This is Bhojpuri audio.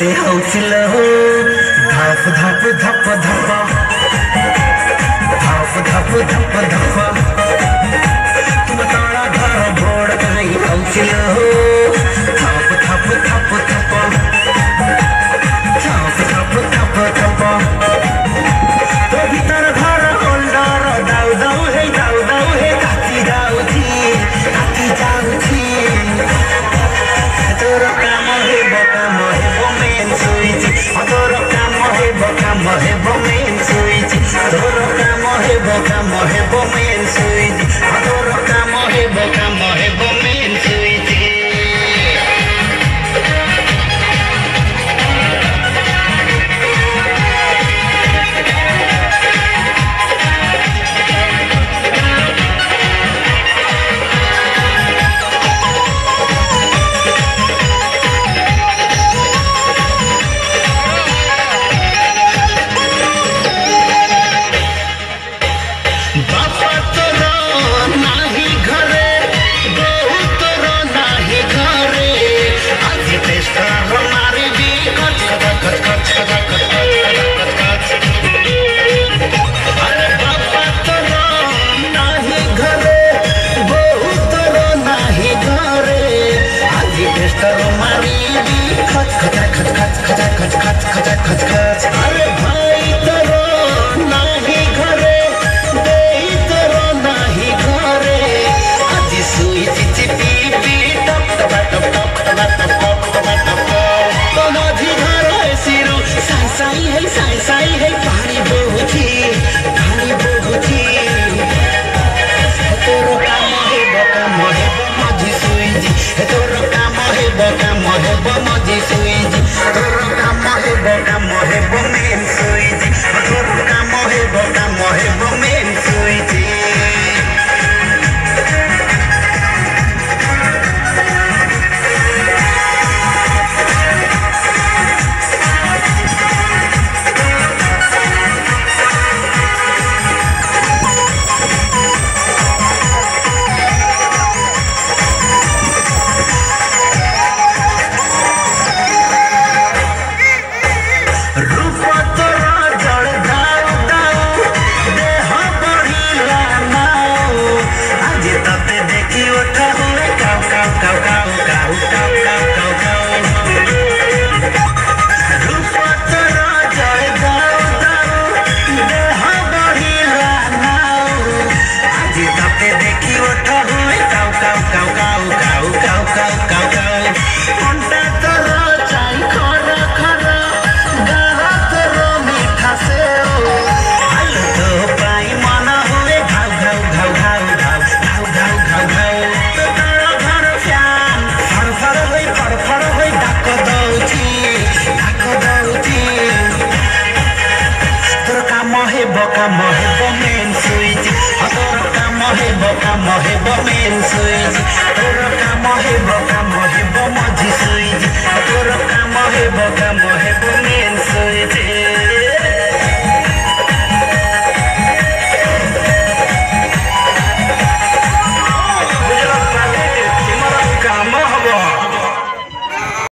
କେତେ ହଉছিল ଧପ ଧପ ଧପ ଧପ ଧପ ଧପ ଧପ ଧପ ତୁମ ତଳ ଘର ବୋର୍ଡ କାହିଁ ହଉছিল ଧପ ଧପ ଧପ ଧପ ଧପ ଧପ ଧପ ଧପ ତୋ ଭିତର ଘର ଓଲ୍ଡର ଦାଉ ଦାଉ ହେ କାଟି ଯାଉଛି ତୋର କାମ ହେବ ମେନ୍ ସୁଇଚ୍ ତୋର କାମ ହେବ ମେନ୍ ସୁଇଚ୍ ତୋର କାମ ହେବ ମେନ୍ ସୁଇଚ୍ ତୋର କାମ ହେବ ମେନ୍ ସୁଇଚ୍ अरे भाई तोरो नाही घरे देई तोरो नाही घरे आज सुइच चिपी टप टप टप टप टप टप टप तो माझी घर सिरु साई है पानी बहुची तोरो काम है माझी सुइच तोरो काम है माझी सुइच तोरो काम है मेन सुइच तोरो काम है मेन सुइच काम है मेन सुइच तोर काम है मेन सुइच तोर काम है